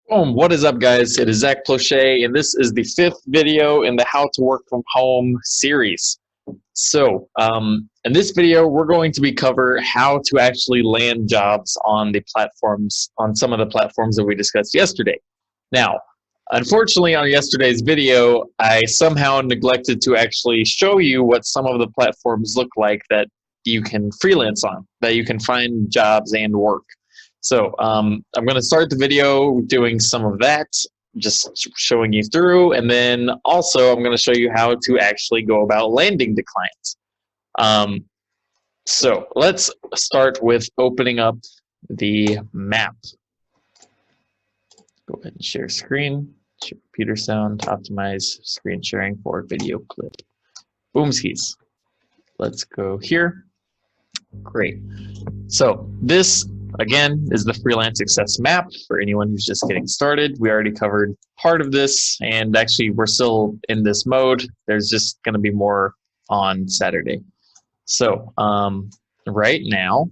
What is up, guys? It is Zack Plauché, and this is the fifth video in the How to Work From Home series. So, in this video, we're going to cover how to actually land jobs on the platforms, on some of the platforms that we discussed yesterday. Now, unfortunately, on yesterday's video, I somehow neglected to actually show you what some of the platforms look like that you can freelance on, that you can find jobs and work. So I'm going to start the video doing some of that, just showing you through, and then also I'm going to show you how to actually go about landing the clients. So let's start with opening up the map. Go ahead and share screen, share computer sound, optimize screen sharing for video clip. Boomskis. Let's go here. Great. So this, again, is the Freelance Success Map for anyone who's just getting started. We already covered part of this, and actually we're still in this mode. There's just going to be more on Saturday. So right now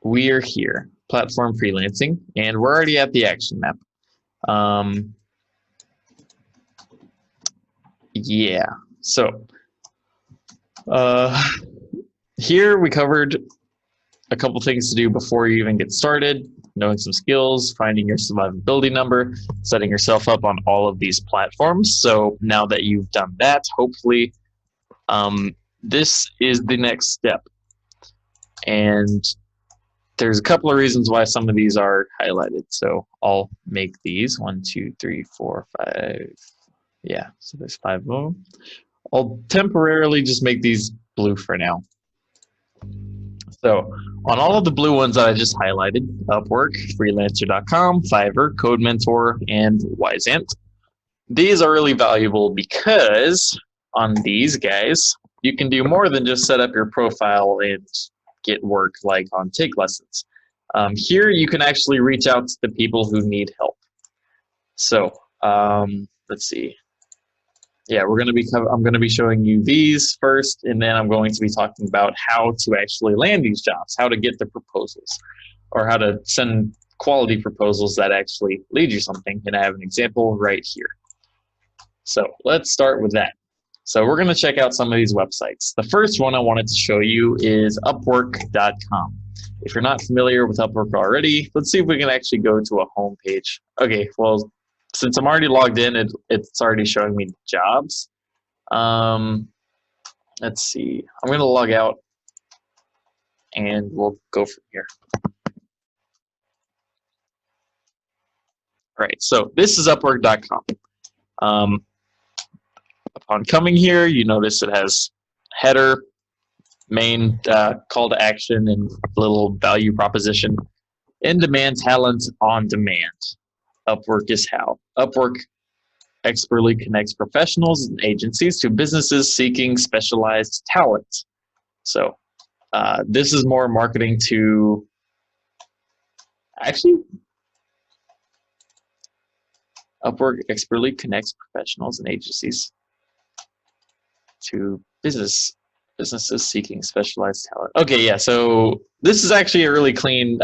we are here, platform freelancing, and we're already at the action map. Yeah, so here we covered a couple things to do before you even get started: knowing some skills, finding your survivability number, setting yourself up on all of these platforms. So now that you've done that, hopefully this is the next step. And there's a couple of reasons why some of these are highlighted. So I'll make these 1, 2, 3, 4, 5. Yeah, so there's 5 of them. I'll temporarily just make these blue for now. So on all of the blue ones that I just highlighted, Upwork, Freelancer.com, Fiverr, Code Mentor, and Wyzant, these are really valuable because on these guys, you can do more than just set up your profile and get work like on Take Lessons. Here you can actually reach out to the people who need help. So let's see. Yeah, I'm going to be showing you these first, and then I'm going to be talking about how to actually land these jobs, how to get the proposals, or how to send quality proposals that actually lead you something. And I have an example right here. So let's start with that. So we're going to check out some of these websites. The first one I wanted to show you is Upwork.com. If you're not familiar with Upwork already, let's see if we can actually go to a home page. Okay, well, since I'm already logged in, it's already showing me jobs. Let's see. I'm going to log out, and we'll go from here. All right, so this is Upwork.com. Upon coming here, you notice it has header, main call to action, and little value proposition. In-demand talent on demand. Upwork is how. Upwork expertly connects professionals and agencies to businesses seeking specialized talent. So this is more marketing to, actually, Upwork expertly connects professionals and agencies to businesses seeking specialized talent. Okay, yeah, so this is actually a really clean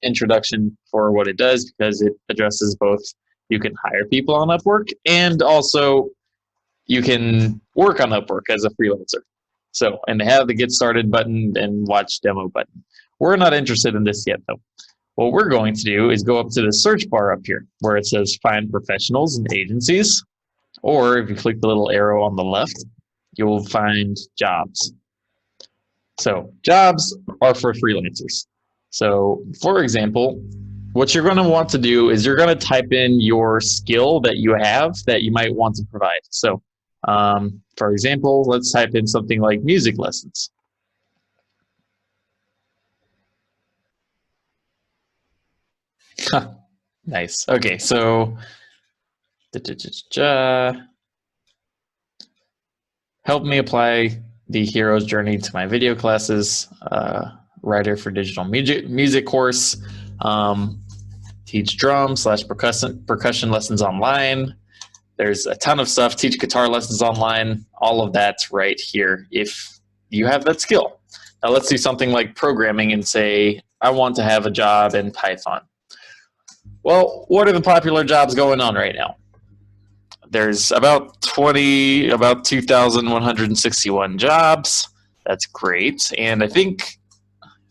introduction for what it does, because it addresses both you can hire people on Upwork and also you can work on Upwork as a freelancer. So, and they have the get started button and watch demo button. We're not interested in this yet though. What we're going to do is go up to the search bar up here where it says find professionals and agencies, or if you click the little arrow on the left, you will find jobs. So jobs are for freelancers. So for example, what you're going to want to do is you're going to type in your skill that you have that you might want to provide. So for example, let's type in something like music lessons. Nice. Okay, so help me apply the hero's journey to my video classes. Writer for digital music course. Teach drum / percussion lessons online. There's a ton of stuff. Teach guitar lessons online. All of that's right here if you have that skill. Now let's do something like programming and say, I want to have a job in Python. Well, what are the popular jobs going on right now? There's about 2,161 jobs. That's great. And I think,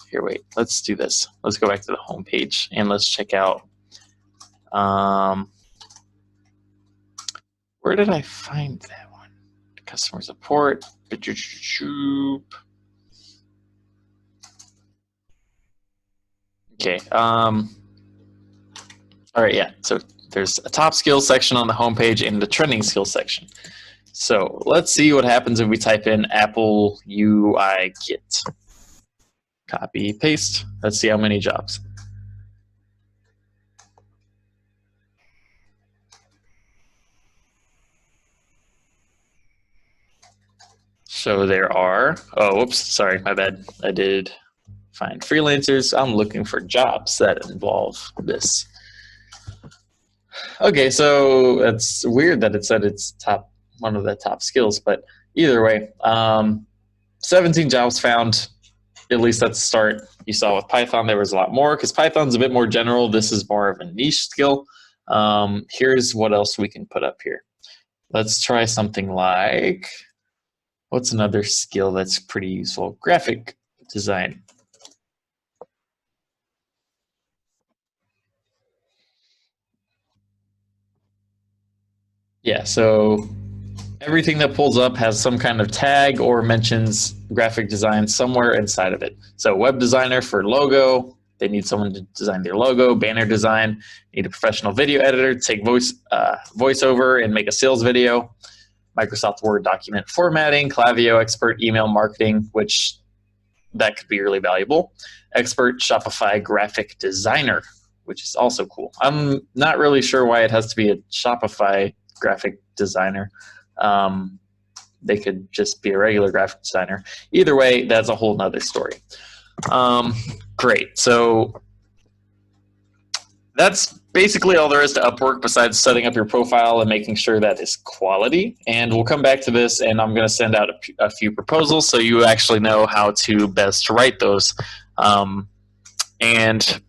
here, wait, let's do this. Let's go back to the home page and let's check out, where did I find that one? Customer support. Okay. All right, yeah. So there's a top skills section on the homepage and the trending skills section. So let's see what happens if we type in Apple UI Kit. Copy, paste. Let's see how many jobs. So there are, oh, whoops, sorry, my bad. I did find freelancers. I'm looking for jobs that involve this. Okay, so it's weird that it said it's one of the top skills, but either way, 17 jobs found. At least that's the start. You saw with Python there was a lot more because Python's a bit more general. This is more of a niche skill. Here's what else we can put up here. Let's try something like, what's another skill that's pretty useful? Graphic design. Yeah, so everything that pulls up has some kind of tag or mentions graphic design somewhere inside of it. So web designer for logo, they need someone to design their logo. Banner design, need a professional video editor to take voiceover and make a sales video. Microsoft Word document formatting, Klaviyo expert, email marketing, which that could be really valuable. Expert Shopify graphic designer, which is also cool. I'm not really sure why it has to be a Shopify graphic designer. They could just be a regular graphic designer. Either way, that's a whole nother story. Great. So that's basically all there is to Upwork besides setting up your profile and making sure that it's quality. And we'll come back to this, and I'm going to send out a few proposals so you actually know how to best write those, and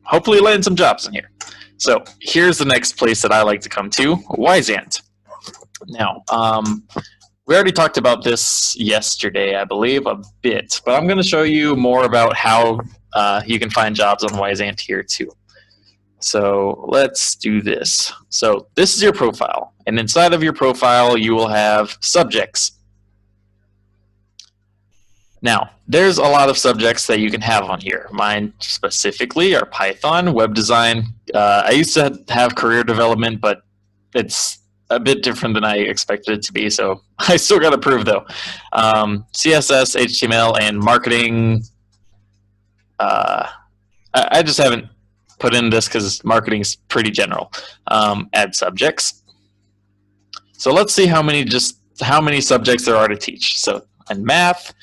hopefully land some jobs in here. So here's the next place that I like to come to, Wyzant. Now, we already talked about this yesterday, I believe, a bit, but I'm going to show you more about how you can find jobs on Wyzant here too. So let's do this. So this is your profile, and inside of your profile, you will have subjects. Now, there's a lot of subjects that you can have on here. Mine specifically are Python, web design. I used to have career development, but it's a bit different than I expected it to be, so I still got to prove though. CSS, HTML, and marketing. I just haven't put in this because marketing is pretty general. Add subjects. So let's see how many subjects there are to teach. So in math,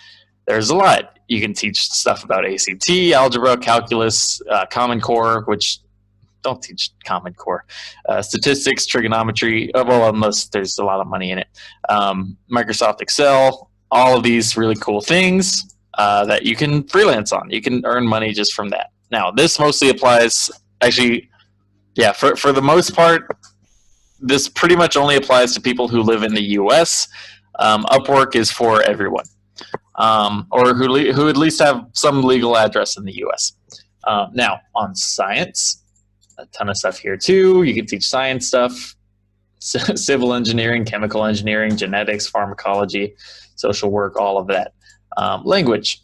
there's a lot. You can teach stuff about ACT, algebra, calculus, Common Core, which don't teach Common Core, statistics, trigonometry, well, unless there's a lot of money in it, Microsoft Excel, all of these really cool things that you can freelance on. You can earn money just from that. Now, this mostly applies, actually, yeah, for the most part, this pretty much only applies to people who live in the US. Upwork is for everyone, or who at least have some legal address in the US. Now, on science, a ton of stuff here too. You can teach science stuff, civil engineering, chemical engineering, genetics, pharmacology, social work, all of that. Language.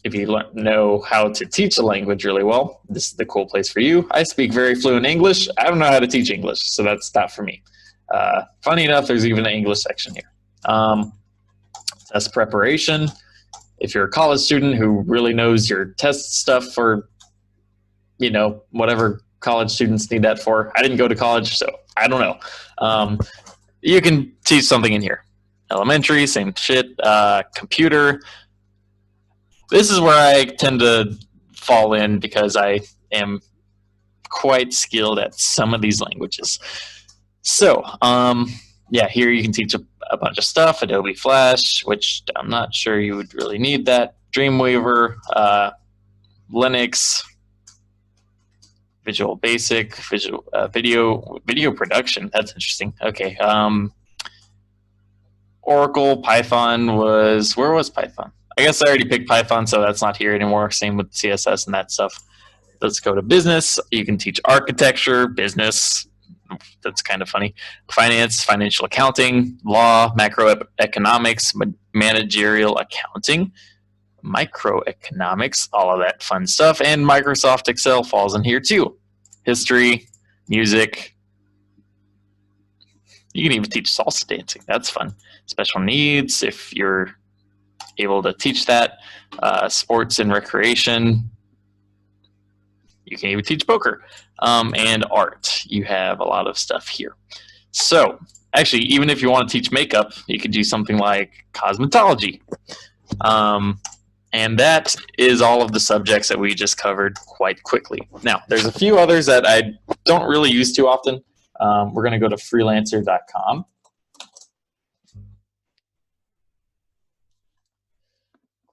If you know how to teach a language really well, this is the cool place for you. I speak very fluent English. I don't know how to teach English, so that's not for me. Funny enough, there's even an English section here. Test preparation. If you're a college student who really knows your test stuff for, you know, whatever college students need that for. I didn't go to college, so I don't know. You can teach something in here. Elementary, same shit. Computer. This is where I tend to fall in because I am quite skilled at some of these languages. So, yeah, here you can teach a bunch of stuff. Adobe Flash, which I'm not sure you would really need that. Dreamweaver, Linux, Visual Basic, video production. That's interesting. Okay. Oracle, Python was, where was Python? I guess I already picked Python, so that's not here anymore. Same with CSS and that stuff. Let's go to business. You can teach architecture, business. That's kind of funny. Finance, financial accounting, law, macroeconomics, managerial accounting, microeconomics, all of that fun stuff. And Microsoft Excel falls in here too. History, music. You can even teach salsa dancing. That's fun. Special needs, if you're able to teach that. Sports and recreation. You can even teach poker. And art. You have a lot of stuff here. So, actually, even if you want to teach makeup, you could do something like cosmetology. And that is all of the subjects that we just covered quite quickly. Now, there's a few others that I don't really use too often. We're going to go to freelancer.com.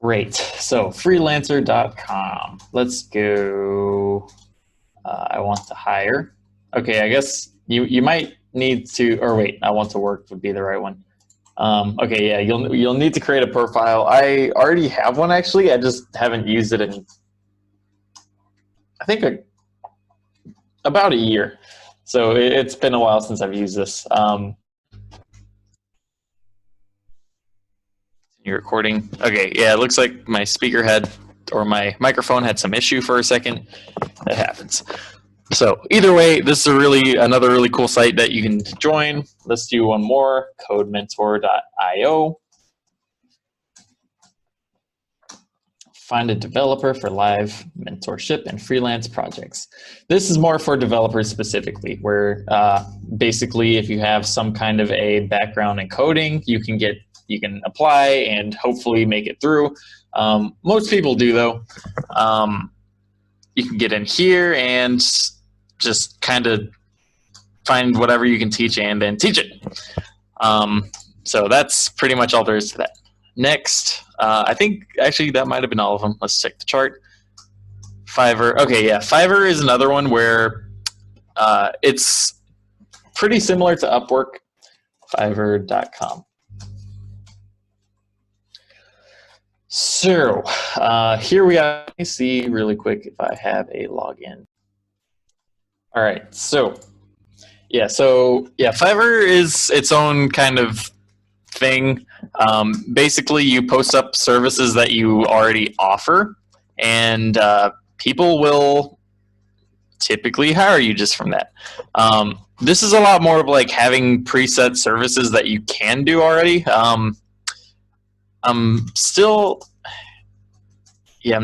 Great. So freelancer.com. Let's go. I want to hire. Okay, I guess you might need to, or wait, I want to work would be the right one. Okay, yeah, you'll need to create a profile. I already have one actually. I just haven't used it in, I think, about a year. So it's been a while since I've used this. You're recording. Okay, yeah, it looks like my speaker had, or my microphone had some issue for a second. That happens. So either way, this is another really cool site that you can join. Let's do one more, codementor.io. Find a developer for live mentorship and freelance projects. This is more for developers specifically, where basically if you have some kind of a background in coding, you can apply and hopefully make it through. Most people do though. You can get in here and just kind of find whatever you can teach and then teach it. So that's pretty much all there is to that. Next, I think actually that might have been all of them. Let's check the chart. Fiverr. Okay, yeah, Fiverr is another one where it's pretty similar to Upwork. Fiverr.com. So here we are. Let me see really quick if I have a login. All right, so yeah, Fiverr is its own kind of thing. Basically, you post up services that you already offer, and people will typically hire you just from that. This is a lot more of like having preset services that you can do already. I'm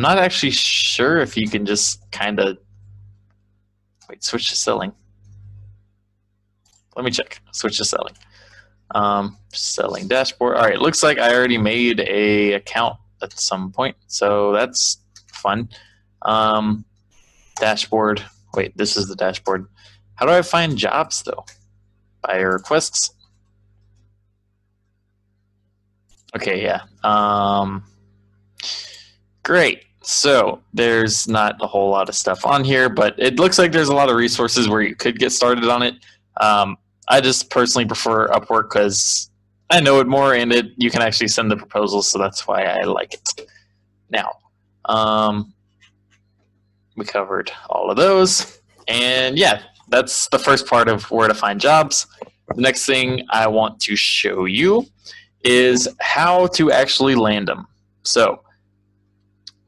not actually sure if you can just kind of switch to selling. Let me check. Switch to selling. Selling dashboard. All right, looks like I already made a account at some point, so that's fun. Dashboard. Wait, this is the dashboard. How do I find jobs though? Buyer requests. Okay, yeah. Great. So there's not a whole lot of stuff on here, but it looks like there's a lot of resources where you could get started on it. I just personally prefer Upwork because I know it more, and you can actually send the proposals, so that's why I like it. Now, we covered all of those, and yeah, that's the first part of where to find jobs. The next thing I want to show you is how to actually land them. So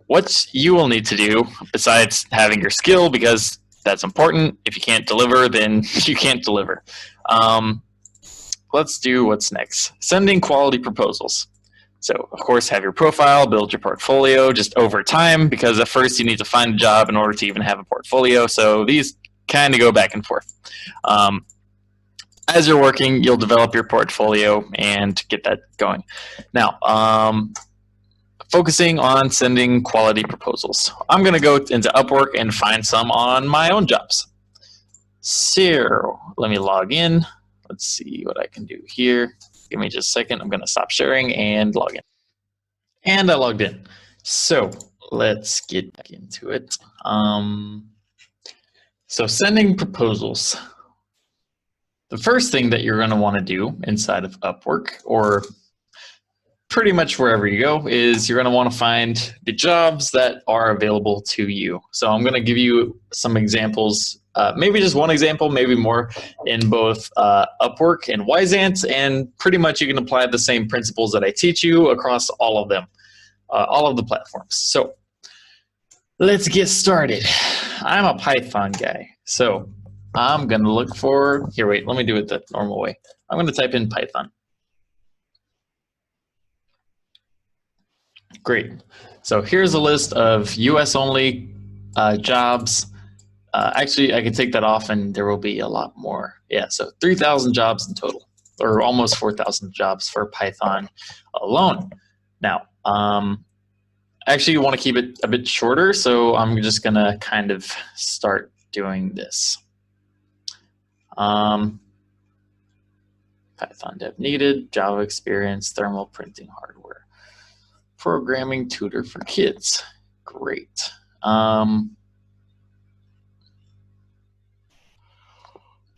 what you will need to do, besides having your skill, because that's important. If you can't deliver, then you can't deliver. Let's do what's next. Sending quality proposals. So, of course, have your profile, build your portfolio just over time, because at first you need to find a job in order to even have a portfolio. So these kind of go back and forth. As you're working, you'll develop your portfolio and get that going. Now, focusing on sending quality proposals. I'm going to go into Upwork and find some on my own jobs. So let me log in. Let's see what I can do here. Give me just a second. I'm going to stop sharing and log in. And I logged in. So let's get back into it. So sending proposals. The first thing that you're going to want to do inside of Upwork, or pretty much wherever you go, is you're going to want to find the jobs that are available to you. So I'm going to give you some examples, maybe just one example, maybe more, in both Upwork and Wyzant, and pretty much you can apply the same principles that I teach you across all of them, all of the platforms. So let's get started. I'm a Python guy, so I'm going to look for, here, wait, let me do it the normal way. I'm going to type in Python. Great. So here's a list of US only jobs. Actually, I could take that off and there will be a lot more. Yeah, so 3,000 jobs in total, or almost 4,000 jobs for Python alone. Now, actually, you want to keep it a bit shorter, so I'm just going to kind of start doing this. Python dev needed, Java experience, thermal printing hardware. Programming tutor for kids. Great.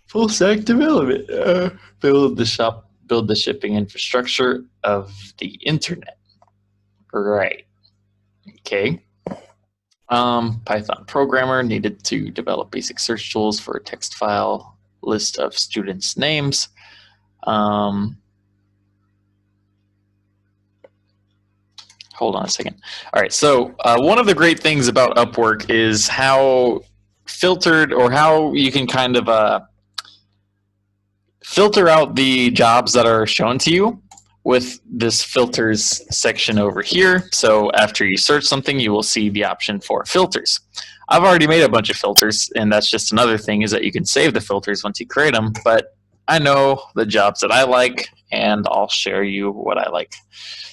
Full stack development. Build the shipping infrastructure of the internet. Right. Okay. Python programmer needed to develop basic search tools for a text file, list of students' names. Hold on a second. All right, so one of the great things about Upwork is how filtered, or how you can kind of filter out the jobs that are shown to you with this filters section over here. So after you search something, you will see the option for filters. I've already made a bunch of filters, and that's just another thing, is that you can save the filters once you create them, but I know the jobs that I like, and I'll share you what I like.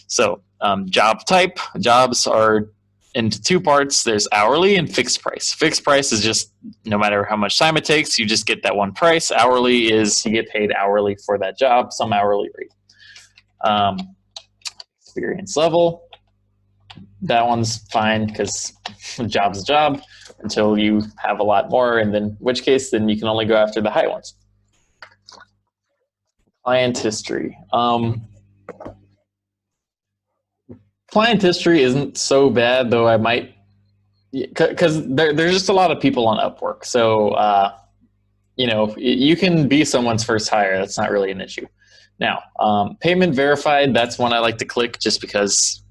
So job type, jobs are into two parts. There's hourly and fixed price. Fixed price is just no matter how much time it takes, you just get that one price. Hourly is you get paid hourly for that job, some hourly rate. Experience level, that one's fine because job's a job until you have a lot more, and then in which case then you can only go after the high ones. Client history. Client history isn't so bad, though I might, because there's just a lot of people on Upwork. So, you know, you can be someone's first hire. That's not really an issue. Now, payment verified, that's one I like to click just because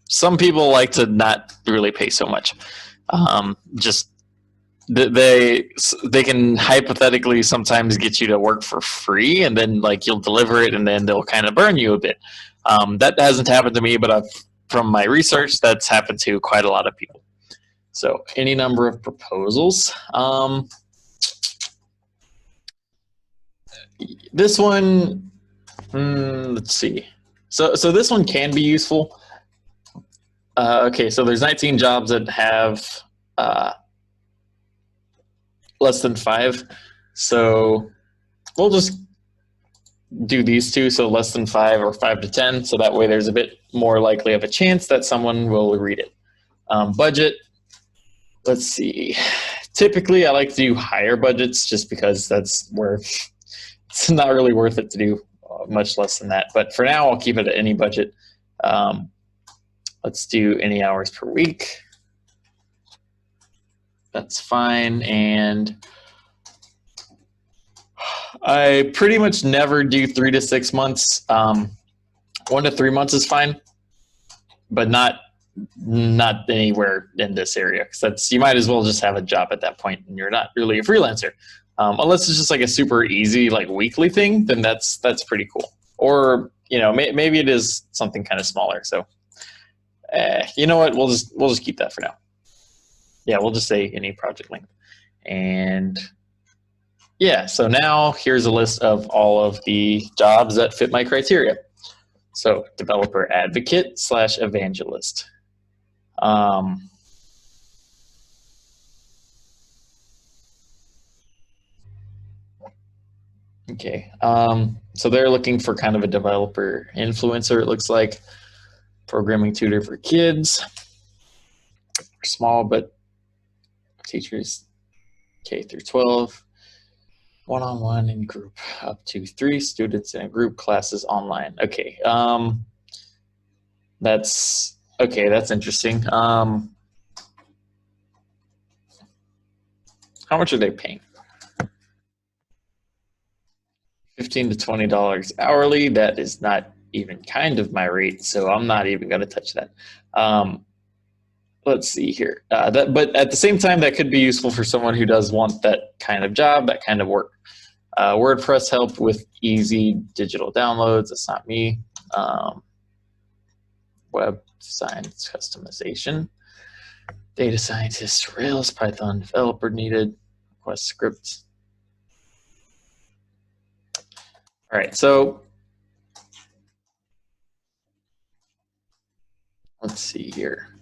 some people like to not really pay so much. Just they can hypothetically sometimes get you to work for free, and then like you'll deliver it and then they'll kind of burn you a bit. That hasn't happened to me, but from my research, that's happened to quite a lot of people. So any number of proposals. This one, let's see. So this one can be useful. Okay, so there's 19 jobs that have less than 5. So we'll just do these two, so less than 5 or 5 to 10, so that way there's a bit more likely of a chance that someone will read it. Budget, let's see. Typically, I like to do higher budgets just because that's where it's not really worth it to do much less than that. But for now, I'll keep it at any budget. Let's do any hours per week. That's fine. And I pretty much never do 3 to 6 months. 1 to 3 months is fine, but not anywhere in this area, because that's, you might as well just have a job at that point and you're not really a freelancer. Unless it's just like a super easy like weekly thing, then that's pretty cool. Or you know, maybe it is something kind of smaller. So you know what, we'll just keep that for now. Yeah, we'll just say any project length. And yeah, so now here's a list of all of the jobs that fit my criteria. So developer advocate / evangelist. Okay, so they're looking for kind of a developer influencer, it looks like. Programming tutor for kids. Small, but teachers K through 12, one-on-one in group, up to 3 students in a group, classes online. Okay, that's interesting. How much are they paying? $15 to $20 hourly. That is not even kind of my rate, so I'm not even going to touch that. Let's see here. But at the same time, that could be useful for someone who does want that kind of job, that kind of work. WordPress help with easy digital downloads. That's not me. Web science customization. Data scientist, Rails, Python developer needed. Request scripts. All right, so let's see here.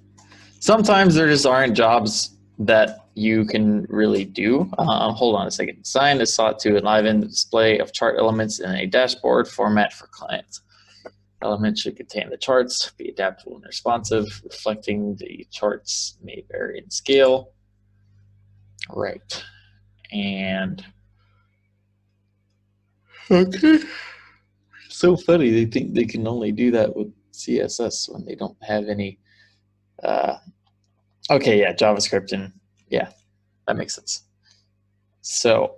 Sometimes there just aren't jobs that you can really do. Hold on a second. Design is sought to enliven the display of chart elements in a dashboard format for clients. Elements should contain the charts, be adaptable and responsive, reflecting the charts may vary in scale. Right. And okay. So funny. They think they can only do that with CSS when they don't have any. Okay, yeah, JavaScript, and yeah, that makes sense. So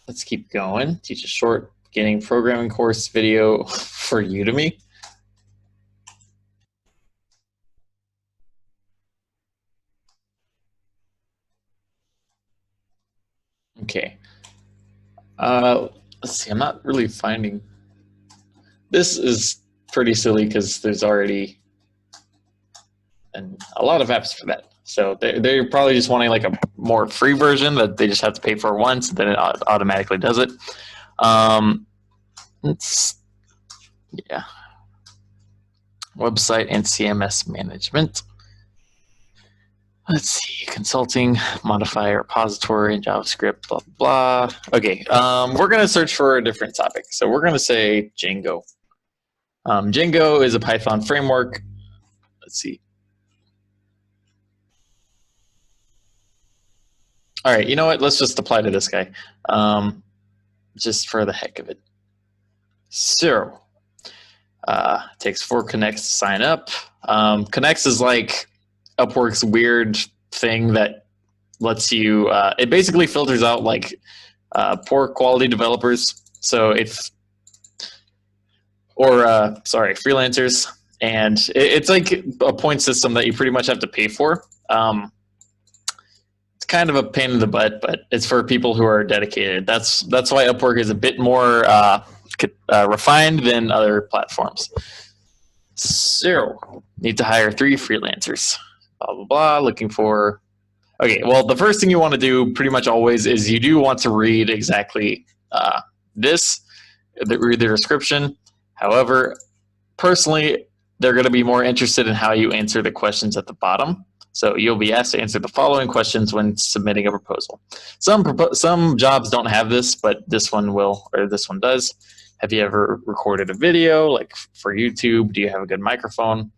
let's keep going. Teach a short beginning programming course video for Udemy. Okay. Let's see. I'm not really finding. This is pretty silly because there's already a lot of apps for that. So they're probably just wanting like a more free version that they just have to pay for once, then it automatically does it. Yeah. Website and CMS management. Let's see, consulting, modify a repository in JavaScript, blah, blah. Okay, we're going to search for a different topic. So we're going to say Django. Django is a Python framework. Let's see. All right, you know what? Let's just apply to this guy, just for the heck of it. So, takes 4 connects to sign up. Connects is like Upwork's weird thing that lets you, it basically filters out like poor quality developers. So freelancers. And it's like a point system that you pretty much have to pay for. It's kind of a pain in the butt, but it's for people who are dedicated. That's why Upwork is a bit more refined than other platforms. So, need to hire 3 freelancers. Blah, blah, blah, looking for... Okay, well, the first thing you want to do pretty much always is you do want to read exactly read the description. However, personally, they're going to be more interested in how you answer the questions at the bottom. So you'll be asked to answer the following questions when submitting a proposal. Some jobs don't have this, but this one will, or this one does. Have you ever recorded a video, like for YouTube? Do you have a good microphone?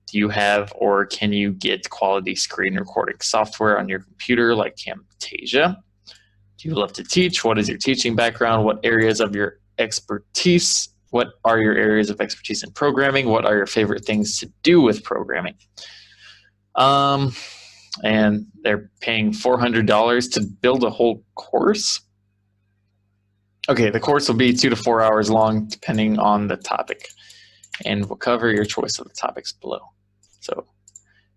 Do you have or can you get quality screen recording software on your computer like Camtasia? Do you love to teach? What is your teaching background? What areas of your expertise? What are your areas of expertise in programming? What are your favorite things to do with programming? And they're paying $400 to build a whole course. Okay, the course will be 2 to 4 hours long, depending on the topic, and we'll cover your choice of the topics below. So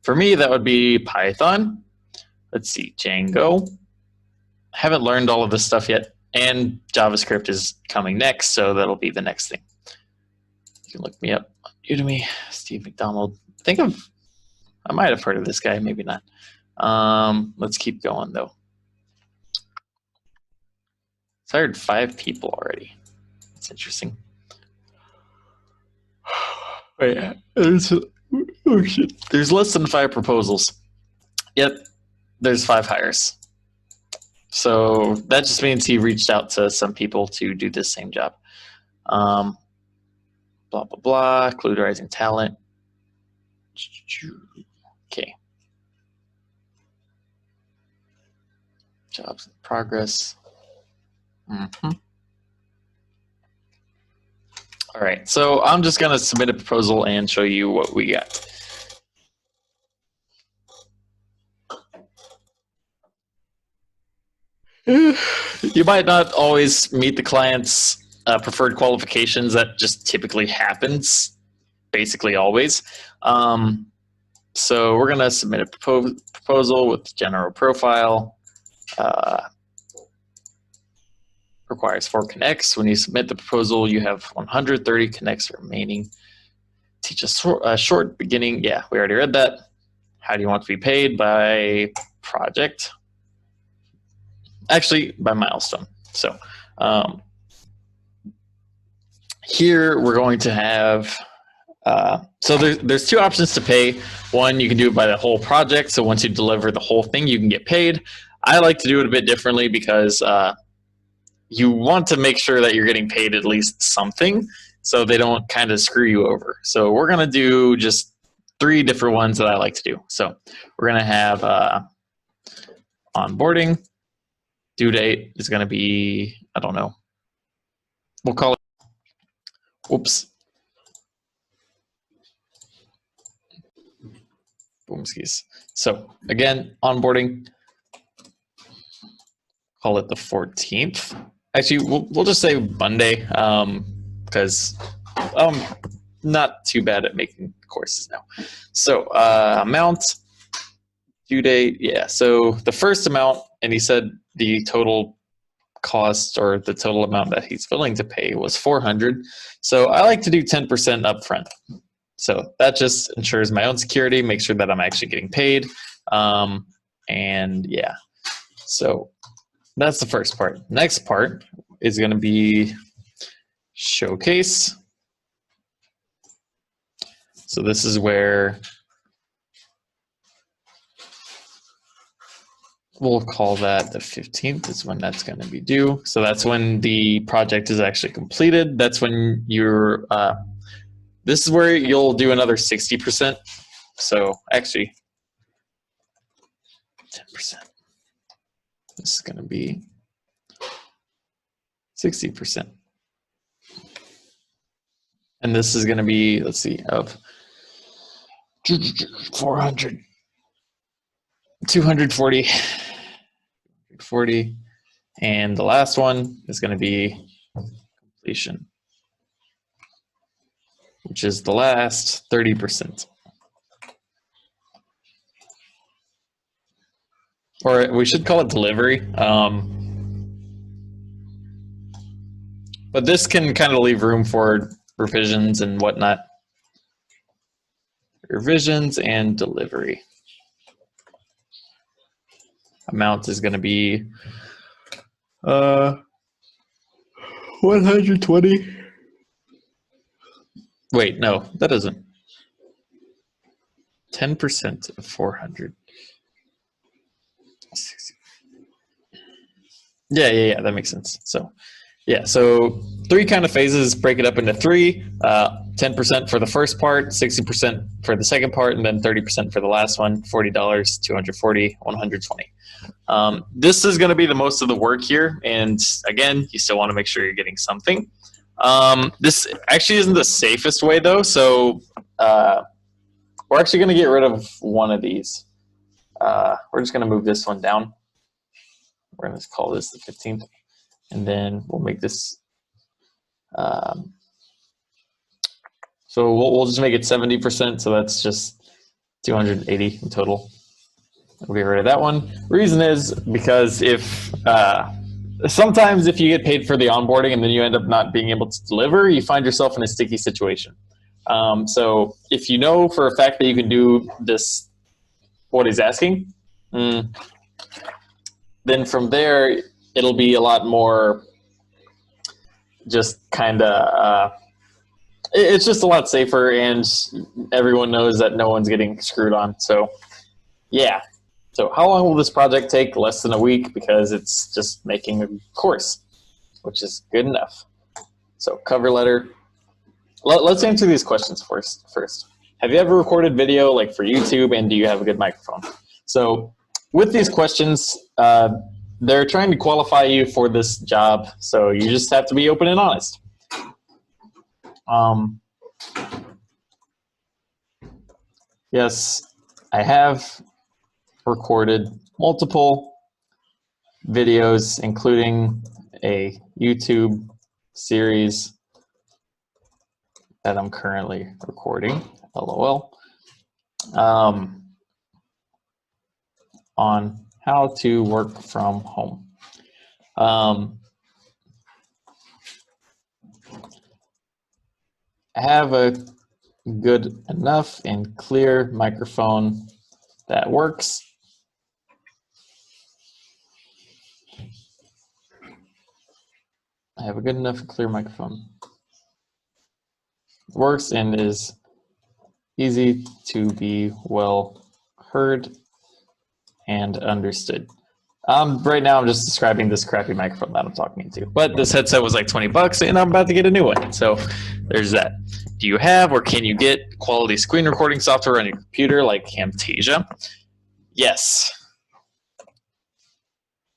for me, that would be Python. Let's see, Django. I haven't learned all of this stuff yet, and JavaScript is coming next, so that'll be the next thing. You can look me up on Udemy, Steve McDonald. I might have heard of this guy, maybe not. Let's keep going, though. It's hired 5 people already. That's interesting. Wait, there's less than 5 proposals. Yep, there's 5 hires. So that just means he reached out to some people to do this same job. Blah, blah, blah, include rising talent. Okay. Jobs in progress. All right, so I'm just going to submit a proposal and show you what we got. You might not always meet the client's preferred qualifications. That just typically happens, basically always. So we're going to submit a proposal with general profile. Requires 4 connects. When you submit the proposal, you have 130 connects remaining. Teach a short beginning. Yeah, we already read that. How do you want to be paid? By project. Actually, by milestone. So here we're going to have, so there's 2 options to pay. One, you can do it by the whole project. So once you deliver the whole thing, you can get paid. I like to do it a bit differently because you want to make sure that you're getting paid at least something so they don't kind of screw you over. So we're going to do just 3 different ones that I like to do. So we're going to have onboarding. Due date is going to be, I don't know. We'll call it, whoops. Boomskis. So again, onboarding, call it the 14th. Actually, we'll just say Monday because I'm not too bad at making courses now. So amount, due date, yeah. So the first amount, and he said the total cost or the total amount that he's willing to pay was $400. So I like to do 10% upfront. So that just ensures my own security, make sure that I'm actually getting paid. And yeah, so that's the first part. Next part is going to be showcase. So this is where we'll call that the 15th is when that's going to be due. So that's when the project is actually completed. That's when you're, this is where you'll do another 60%. So actually 10%. This is going to be 60%. And this is going to be, let's see, of 400, 240, 40. And the last one is going to be completion, which is the last 30%. Or we should call it delivery. But this can kind of leave room for revisions and whatnot. Revisions and delivery. Amount is going to be 120. Wait, no, that isn't. 10% of 400. Yeah, that makes sense. So, yeah, so 3 kind of phases, break it up into 3, 10% for the first part, 60% for the second part, and then 30% for the last one, $40, 240, 120. This is going to be the most of the work here, and again, you still want to make sure you're getting something. This actually isn't the safest way though, so we're actually going to get rid of one of these. We're just going to move this one down. We're going to call this the 15th, and then we'll make this, so we'll just make it 70%, so that's just 280 in total. We'll get rid of that one. Reason is because if, sometimes if you get paid for the onboarding and then you end up not being able to deliver, you find yourself in a sticky situation. So if you know for a fact that you can do this, what he's asking, then from there, it'll be a lot more just kind of, it's just a lot safer, and everyone knows that no one's getting screwed on. So yeah. So how long will this project take? Less than a week, because it's just making a course, which is good enough. So cover letter. Let's answer these questions first. Have you ever recorded video like for YouTube, and do you have a good microphone? So with these questions, they're trying to qualify you for this job, so you just have to be open and honest. Yes, I have recorded multiple videos, including a YouTube series that I'm currently recording, LOL, on how to work from home. I have a good enough and clear microphone that works. I have a good enough and clear microphone. Works and is easy to be well heard and understood. Right now I'm just describing this crappy microphone that I'm talking into, but this headset was like 20 bucks and I'm about to get a new one. So there's that. Do you have or can you get quality screen recording software on your computer like Camtasia? Yes.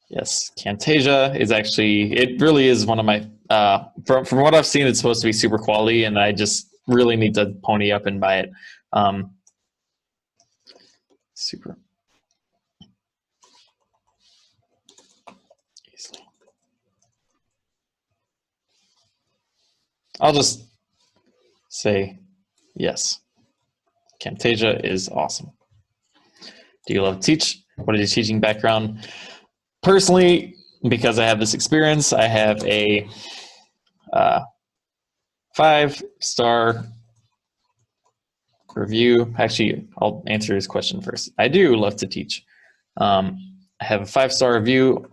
Yes, Camtasia is actually, it really is one of my, from what I've seen, it's supposed to be super quality and I just really need to pony up and buy it. Super. Easily. I'll just say yes. Camtasia is awesome. Do you love to teach? What is your teaching background? Personally, because I have this experience, I have a 5-star review. Actually, I'll answer his question first. I do love to teach. I have a 5-star review.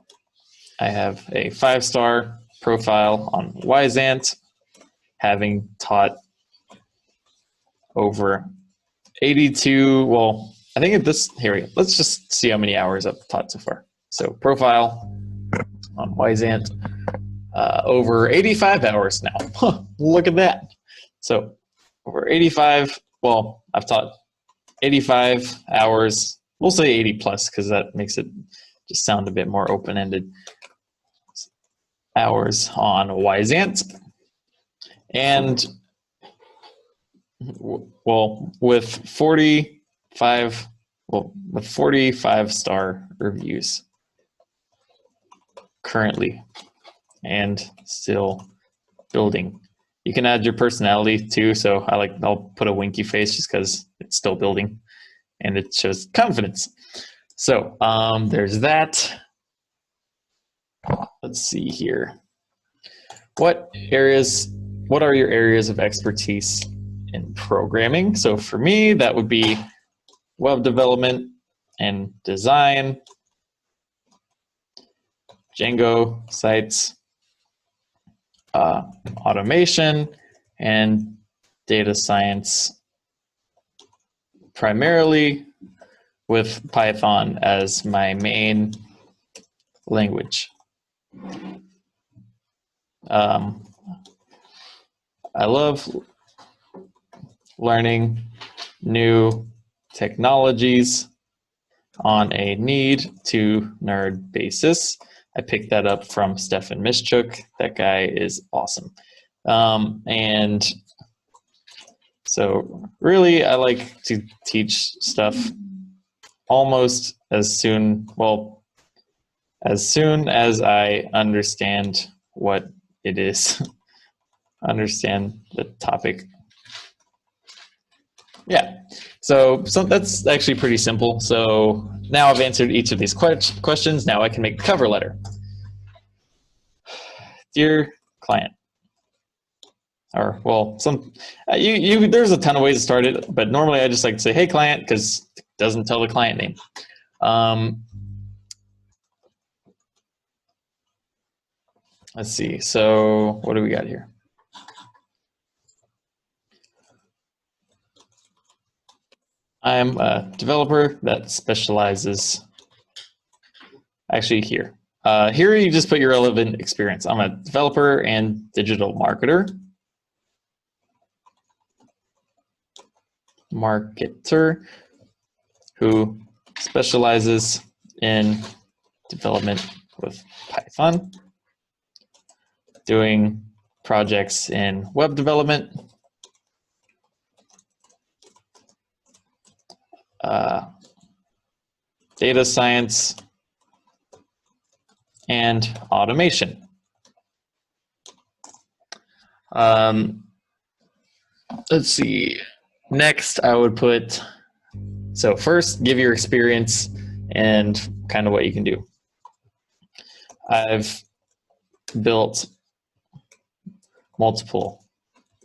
I have a 5-star profile on Wyzant, having taught over 82, well, I think at this, here we go. Let's just see how many hours I've taught so far. So profile on Wyzant, over 85 hours now. Huh, look at that. So over 85, well, I've taught 85 hours. We'll say 80 plus because that makes it just sound a bit more open-ended. Hours on Wyzant. And well, with 45-star reviews currently, and still building. You can add your personality too. So I'll put a winky face just because it's still building, and it shows confidence. So there's that. Let's see here. What are your areas of expertise in programming? So for me, that would be web development and design, Django sites, automation, and data science, primarily with Python as my main language. I love learning new technologies on a need to nerd basis. I picked that up from Stefan Mischuk. That guy is awesome. And so really I like to teach stuff almost as soon as I understand what it is, understand the topic. Yeah, so that's actually pretty simple. So now I've answered each of these questions. Now I can make the cover letter. Dear client, or well, there's a ton of ways to start it, but normally I just like to say, hey client, because it doesn't tell the client name. Let's see, so what do we got here? I'm a developer that specializes, actually here. Here you just put your relevant experience. I'm a developer and digital marketer. Who specializes in development with Python, doing projects in web development, data science, and automation. Let's see. Next, I would put, so first, give your experience and kind of what you can do. I've built multiple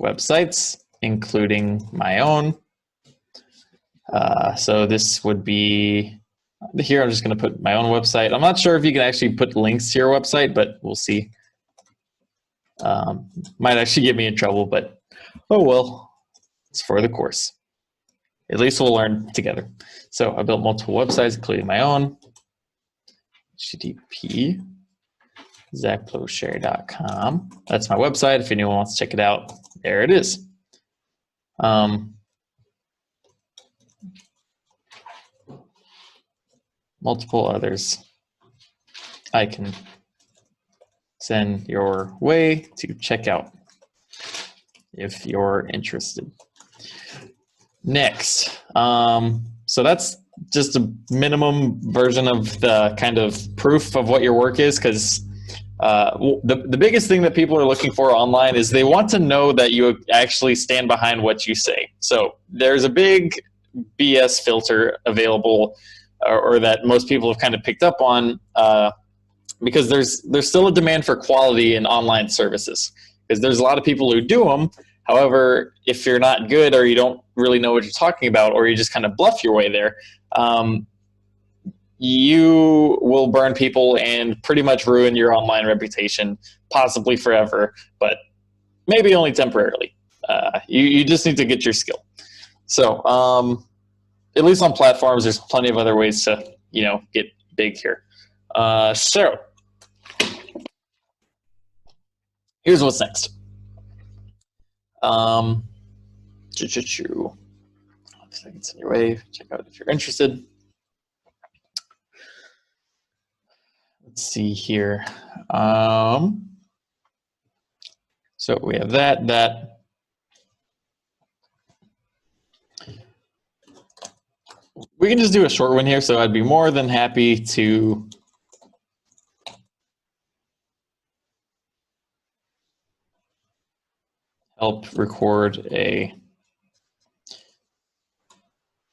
websites, including my own. So this would be, here I'm just going to put my own website. I'm not sure if you can actually put links to your website, but we'll see. Might actually get me in trouble, but oh well, it's for the course. At least we'll learn together. So I built multiple websites, including my own. HTTP zackplauché.com. That's my website. If anyone wants to check it out, there it is. Multiple others I can send your way to check out if you're interested. Next, so that's just a minimum version of the kind of proof of what your work is, because the biggest thing that people are looking for online is they want to know that you actually stand behind what you say. So there's a big BS filter available, or that most people have kind of picked up on, because there's still a demand for quality in online services, because there's a lot of people who do them. However, if you're not good, or you don't really know what you're talking about, or you just kind of bluff your way there, you will burn people and pretty much ruin your online reputation, possibly forever, but maybe only temporarily. You just need to get your skill. So at least on platforms, there's plenty of other ways to, get big here. So here's what's next. Seconds in your way. Check out if you're interested. Let's see here. So we have that. We can just do a short one here, so I'd be more than happy to help record a,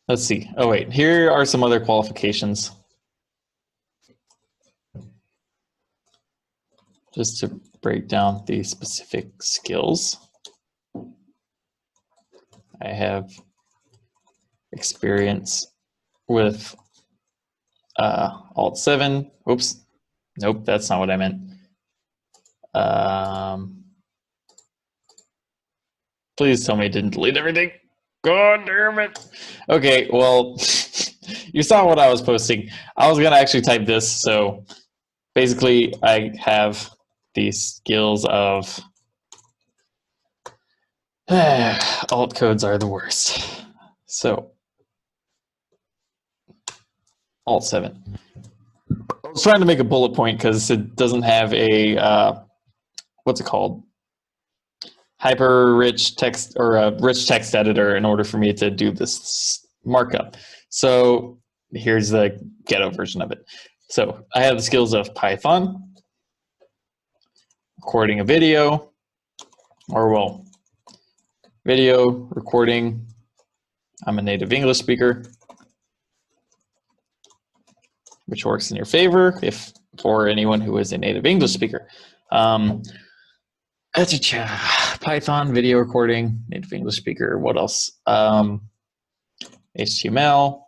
let's see. Oh wait, here are some other qualifications. Just to break down the specific skills. I have experience with Alt7. Oops, nope, that's not what I meant. Please tell me I didn't delete everything. God damn it. Okay, well, you saw what I was posting. I was gonna actually type this, so basically I have these skills of, alt codes are the worst. So, Alt7. I was trying to make a bullet point because it doesn't have a, what's it called? Hyper rich text, or a rich text editor in order for me to do this markup. So here's the ghetto version of it. So I have the skills of Python, recording a video, or well, video recording. I'm a native English speaker, which works in your favor if for anyone who is a native English speaker. Python, video recording, native English speaker. What else? HTML,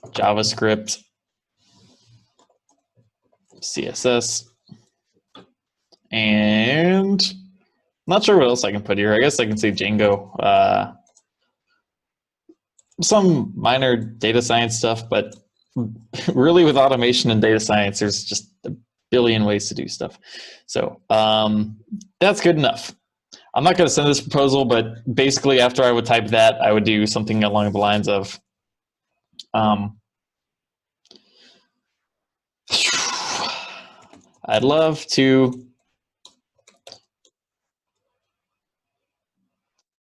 JavaScript, CSS, and I'm not sure what else I can put here. I guess I can say Django. Some minor data science stuff, but really with automation and data science, there's just a billion ways to do stuff. So that's good enough. I'm not going to send this proposal, but basically after I would type that, I would do something along the lines of, I'd love to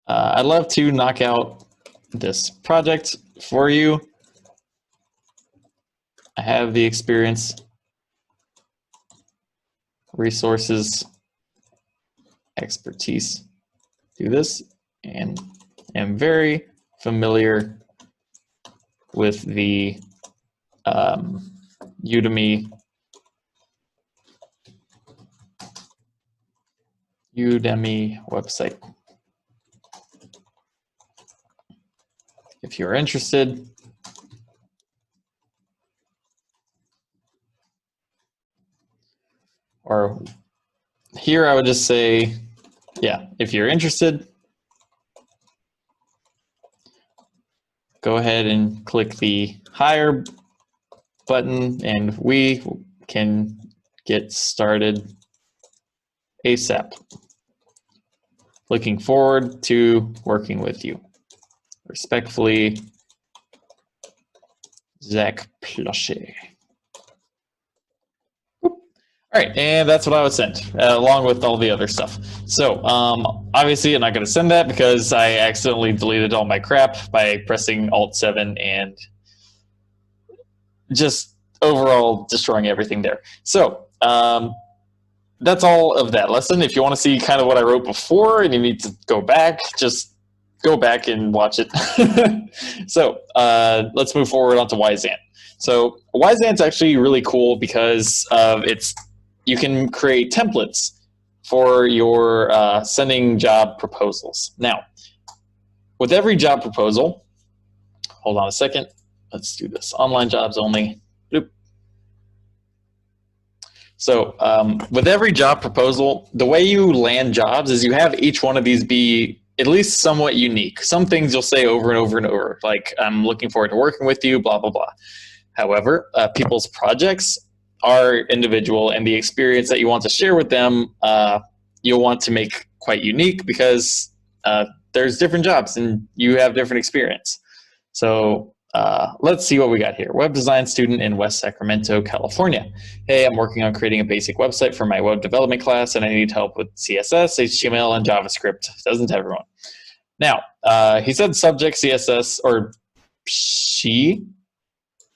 knock out this project for you. I have the experience, resources, expertise. Do this, and am very familiar with the Udemy website. If you're interested, or here I would just say, yeah, if you're interested, go ahead and click the hire button and we can get started ASAP. Looking forward to working with you. Respectfully, Zack Plauché. All right, and that's what I would send, along with all the other stuff. So obviously I'm not going to send that because I accidentally deleted all my crap by pressing Alt-7 and just overall destroying everything there. So that's all of that lesson. If you want to see kind of what I wrote before and you need to go back, just go back and watch it. So let's move forward onto Wyzant. So Wyzant's actually really cool because you can create templates for your sending job proposals. Now, with every job proposal, hold on a second. Let's do this. Online jobs only. Bloop. So with every job proposal, the way you land jobs is you have each one of these be at least somewhat unique. Some things you'll say over and over and over, like I'm looking forward to working with you, blah, blah, blah. However, people's projects are individual, and the experience that you want to share with them, you'll want to make quite unique because there's different jobs and you have different experience. So let's see what we got here. Web design student in West Sacramento, California. Hey, I'm working on creating a basic website for my web development class, and I need help with CSS, HTML, and JavaScript. Doesn't everyone? Now, he said subject CSS, or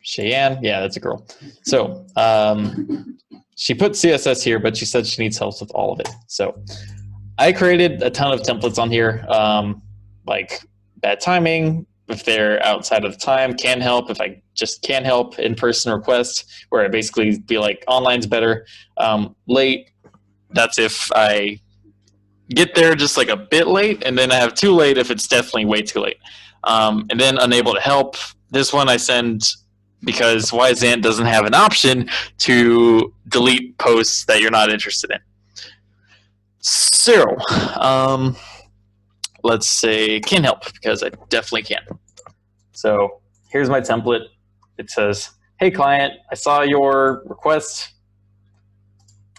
Cheyenne, yeah, that's a girl. So she put CSS here, but she said she needs help with all of it. So I created a ton of templates on here, like bad timing, if they're outside of the time, can help, if I just can't help, in-person request, where I basically be like, online's better. Late, that's if I get there just like a bit late, and then I have too late if it's definitely way too late. And then unable to help. This one I send because Wyzant doesn't have an option to delete posts that you're not interested in. So let's say can help, because I definitely can. So here's my template. It says, hey client, I saw your request.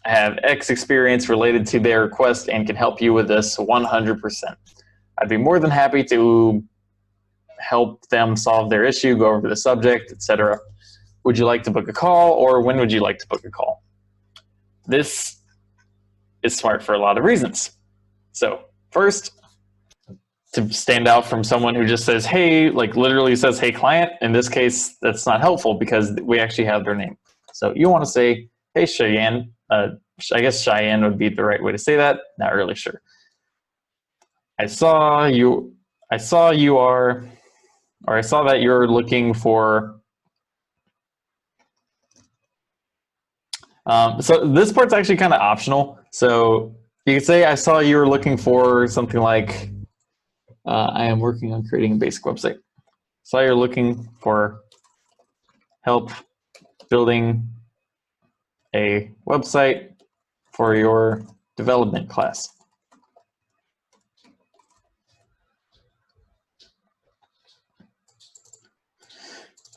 I have X experience related to their request and can help you with this 100%. I'd be more than happy to help them solve their issue, go over the subject, etc. Would you like to book a call, or when would you like to book a call? This is smart for a lot of reasons. So first, to stand out from someone who just says, hey, like literally says, hey client, in this case, that's not helpful because we actually have their name. So you want to say, hey Cheyenne, I guess Cheyenne would be the right way to say that. Not really sure. I saw that you're looking for, so this part's actually kind of optional. So you could say, I saw you were looking for something like, I am working on creating a basic website. Saw you're looking for help building a website for your development class.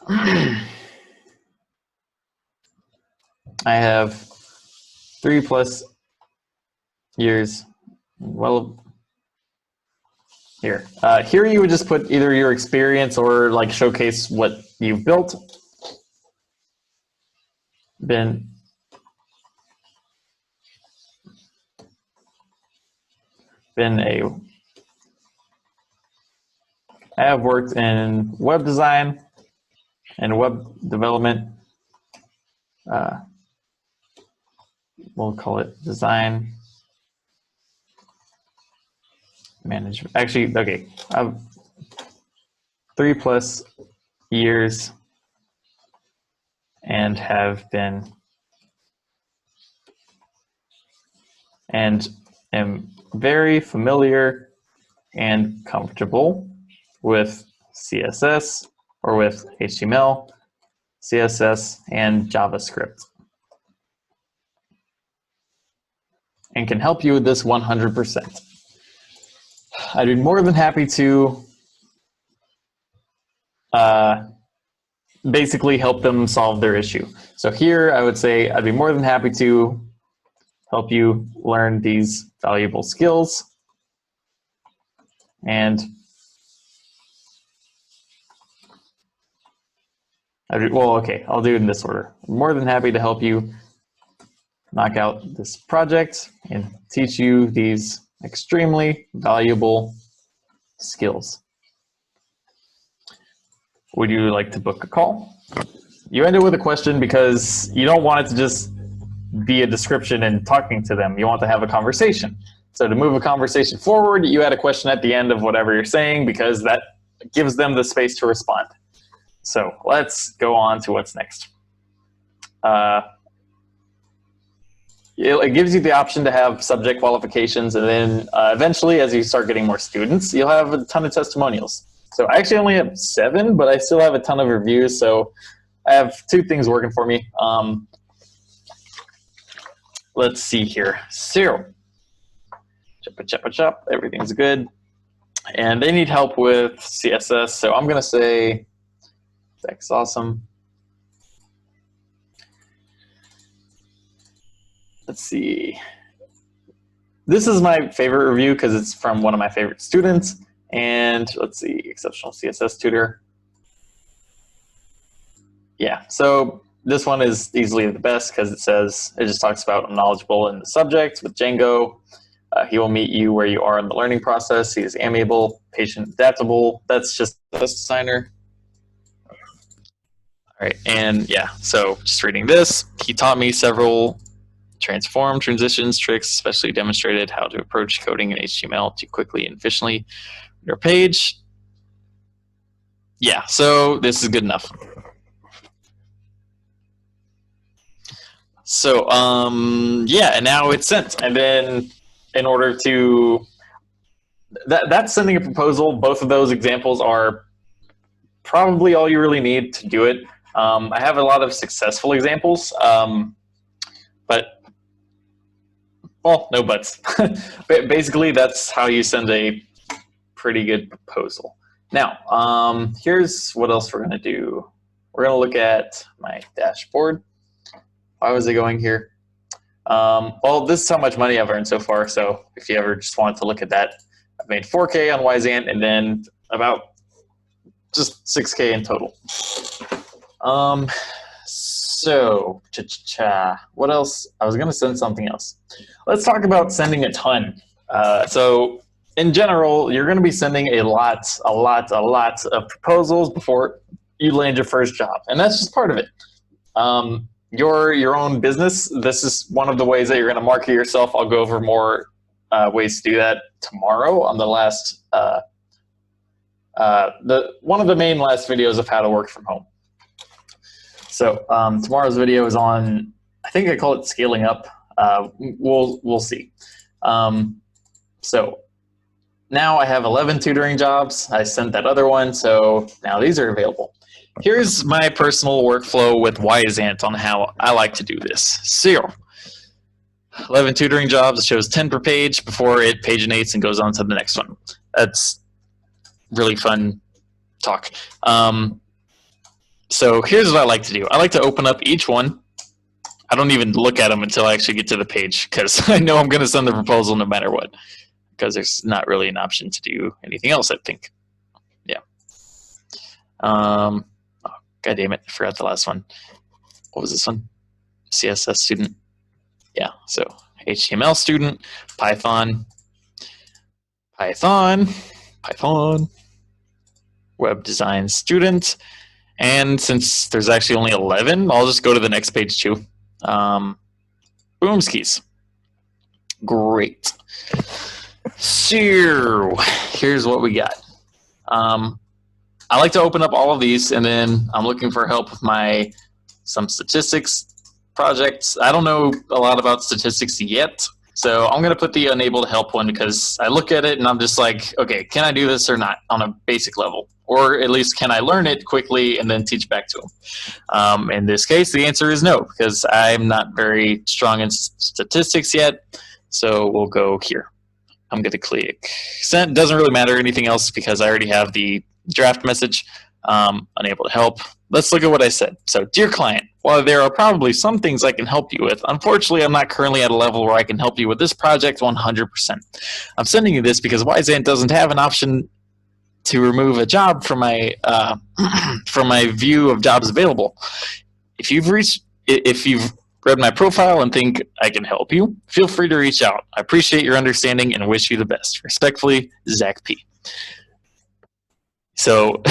I have 3+ years. Well, here you would just put either your experience or like showcase what you've built. Been I have worked in web design and web development. We'll call it design management. Actually, okay, I have 3+ years and am very familiar and comfortable with CSS or with HTML, CSS, and JavaScript, and can help you with this 100%. I'd be more than happy to basically help them solve their issue. So here I would say I'd be more than happy to help you learn these valuable skills. And I'll do it in this order. I'm more than happy to help you knock out this project and teach you these extremely valuable skills. Would you like to book a call? You end it with a question because you don't want it to just be a description and talking to them. You want to have a conversation. So to move a conversation forward, you add a question at the end of whatever you're saying because that gives them the space to respond. So let's go on to what's next. It gives you the option to have subject qualifications, and then eventually, as you start getting more students, you'll have a ton of testimonials. So I actually only have 7, but I still have a ton of reviews. So I have 2 things working for me. Let's see here. So, chop, everything's good. And they need help with CSS. So I'm going to say, Zack's awesome. Let's see. This is my favorite review because it's from one of my favorite students. And let's see, exceptional CSS tutor. Yeah, so this one is easily the best because it just talks about I'm knowledgeable in the subject with Django. He will meet you where you are in the learning process. He is amiable, patient, adaptable. That's just a designer. All right, and yeah, so just reading this, he taught me several transform, transitions, tricks, especially demonstrated how to approach coding in HTML to quickly and efficiently your page. Yeah, so this is good enough. So yeah, and now it's sent. And then in order to, that's sending a proposal. Both of those examples are probably all you really need to do it. I have a lot of successful examples, but well, no buts. Basically, that's how you send a pretty good proposal. Now, here's what else we're going to do. We're going to look at my dashboard. Why was I going here? Well, this is how much money I've earned so far. So if you ever just wanted to look at that, I've made 4K on Wyzant and then about just 6K in total. So, what else? I was going to send something else. Let's talk about sending a ton. So in general, you're going to be sending a lot of proposals before you land your first job. And that's just part of it. Your own business, this is one of the ways that you're going to market yourself. I'll go over more ways to do that tomorrow on the last, one of the main last videos of how to work from home. So tomorrow's video is on, I think I call it scaling up. We'll see. So now I have 11 tutoring jobs. I sent that other one, so now these are available. Here's my personal workflow with Wyzant on how I like to do this. So 11 tutoring jobs, it shows 10 per page before it paginates and goes on to the next one. That's really fun talk. So here's what I like to do. I like to open up each one. I don't even look at them until I actually get to the page because I know I'm going to send the proposal no matter what, because there's not really an option to do anything else, I think. Yeah. Oh, God damn it. I forgot the last one. What was this one? CSS student. Yeah, so HTML student, Python. Python, web design student. And since there's actually only 11, I'll just go to the next page too. Boomskis. Great. So here's what we got. I like to open up all of these, and then I'm looking for help with some statistics projects. I don't know a lot about statistics yet, so I'm going to put the unable to help one because I look at it and I'm just like, okay, can I do this or not on a basic level? Or at least can I learn it quickly and then teach back to them? In this case, the answer is no, because I'm not very strong in statistics yet, so we'll go here. I'm going to click send. Doesn't really matter anything else because I already have the draft message. Unable to help. Let's look at what I said. So, dear client, while there are probably some things I can help you with, unfortunately, I'm not currently at a level where I can help you with this project 100%. I'm sending you this because Wyzant doesn't have an option to remove a job from my from my view of jobs available. If you've read my profile and think I can help you, feel free to reach out. I appreciate your understanding and wish you the best. Respectfully, Zack P. So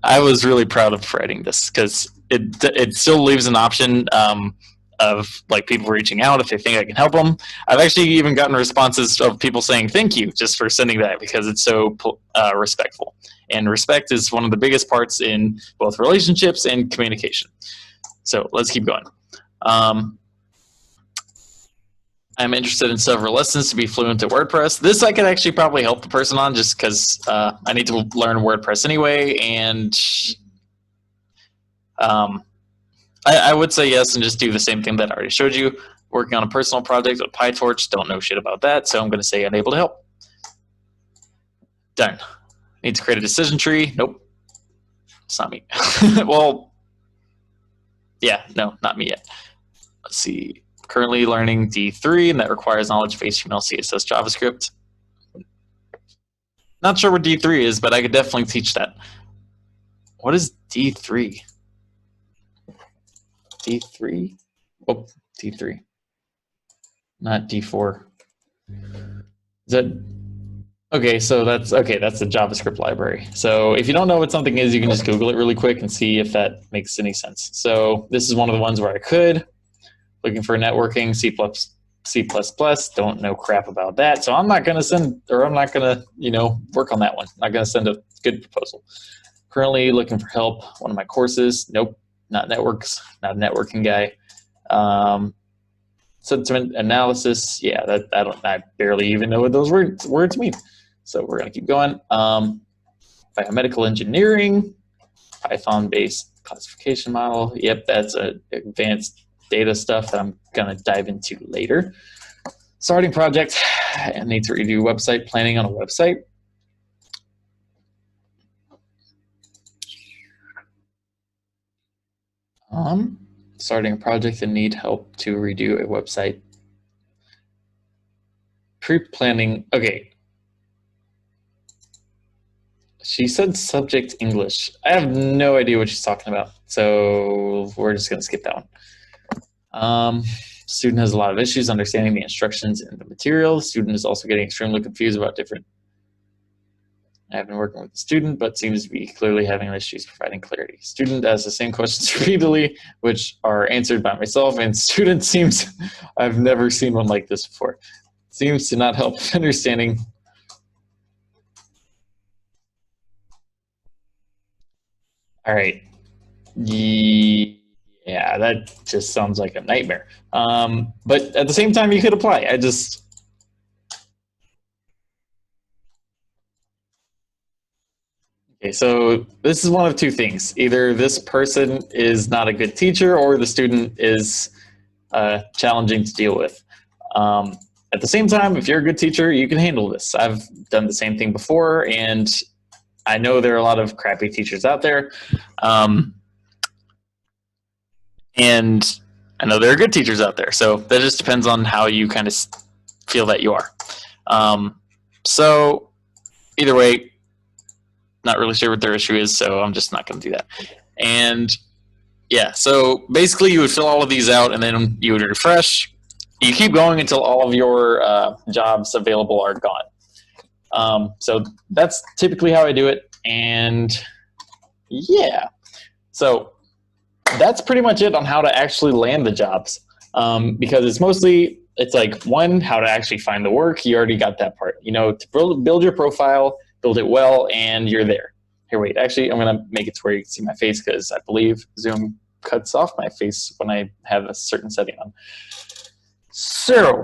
I was really proud of writing this because it still leaves an option of like people reaching out if they think I can help them. I've actually even gotten responses of people saying thank you just for sending that because it's so respectful. And respect is one of the biggest parts in both relationships and communication. So let's keep going. I'm interested in several lessons to be fluent at WordPress. This I could actually probably help the person on just because I need to learn WordPress anyway. And I would say yes and just do the same thing that I already showed you. Working on a personal project with PyTorch, don't know shit about that, so I'm going to say unable to help. Done. Need to create a decision tree. Nope. It's not me. Well, yeah, no, not me yet. Let's see. Currently learning D3, and that requires knowledge of HTML, CSS, JavaScript. Not sure what D3 is, but I could definitely teach that. What is D3? D3? Oh, D3. Not D4. Is that okay? So that's okay. That's the JavaScript library. So if you don't know what something is, you can just Google it really quick and see if that makes any sense. So this is one of the ones where I could. Looking for networking, C++, don't know crap about that. So I'm not going to send, or I'm not going to, work on that one. I'm not going to send a good proposal. Currently looking for help. One of my courses, nope, not networks, not a networking guy. Sentiment analysis, yeah, I barely even know what those words mean. So we're going to keep going. Biomedical engineering, Python-based classification model. Yep, that's an advanced data stuff that I'm going to dive into later. Starting project, I need to redo website, planning on a website. Starting a project and need help to redo a website. Pre-planning, okay. She said subject English. I have no idea what she's talking about, so we're just going to skip that one. Student has a lot of issues understanding the instructions in the material. Student is also getting extremely confused about different. I have been working with the student, but seems to be clearly having issues providing clarity. Student asks the same questions repeatedly, which are answered by myself, and student seems, I've never seen one like this before. Seems to not help understanding. All right. Yeah, that just sounds like a nightmare. But at the same time, you could apply. Okay, so this is one of two things. Either this person is not a good teacher or the student is challenging to deal with. At the same time, if you're a good teacher, you can handle this. I've done the same thing before, and I know there are a lot of crappy teachers out there. And I know there are good teachers out there. So that just depends on how you kind of feel that you are. So either way, not really sure what their issue is, so I'm just not going to do that. And yeah, so basically you would fill all of these out and then you would refresh. you keep going until all of your jobs available are gone. So that's typically how I do it. And yeah, so that's pretty much it on how to actually land the jobs. Because it's like, one, how to actually find the work. You already got that part. You know, to build your profile, build it well, and you're there. Here, wait, actually, I'm going to make it to where you can see my face, because I believe Zoom cuts off my face when I have a certain setting on. So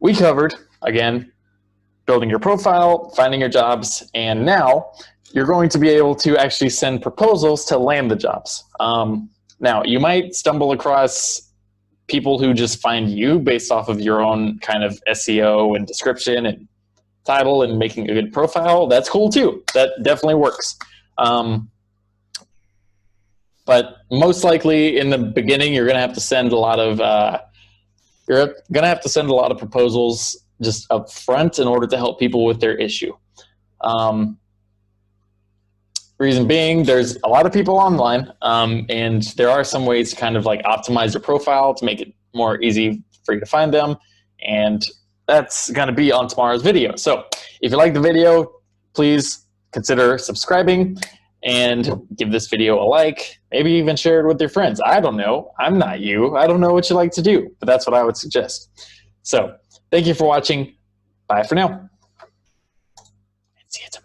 we covered, again, building your profile, finding your jobs, and now you're going to be able to actually send proposals to land the jobs. Now, you might stumble across people who just find you based off of your own kind of SEO and description and title and making a good profile. That's cool too. That definitely works. But most likely in the beginning, you're going to have to send a lot of proposals just up front in order to help people with their issue. Reason being, there's a lot of people online, and there are some ways to kind of like optimize your profile to make it more easy for you to find them. And that's going to be on tomorrow's video. So if you like the video, please consider subscribing and give this video a like, maybe even share it with your friends. I don't know. I'm not you. I don't know what you like to do, but that's what I would suggest. So thank you for watching. Bye for now. See you tomorrow.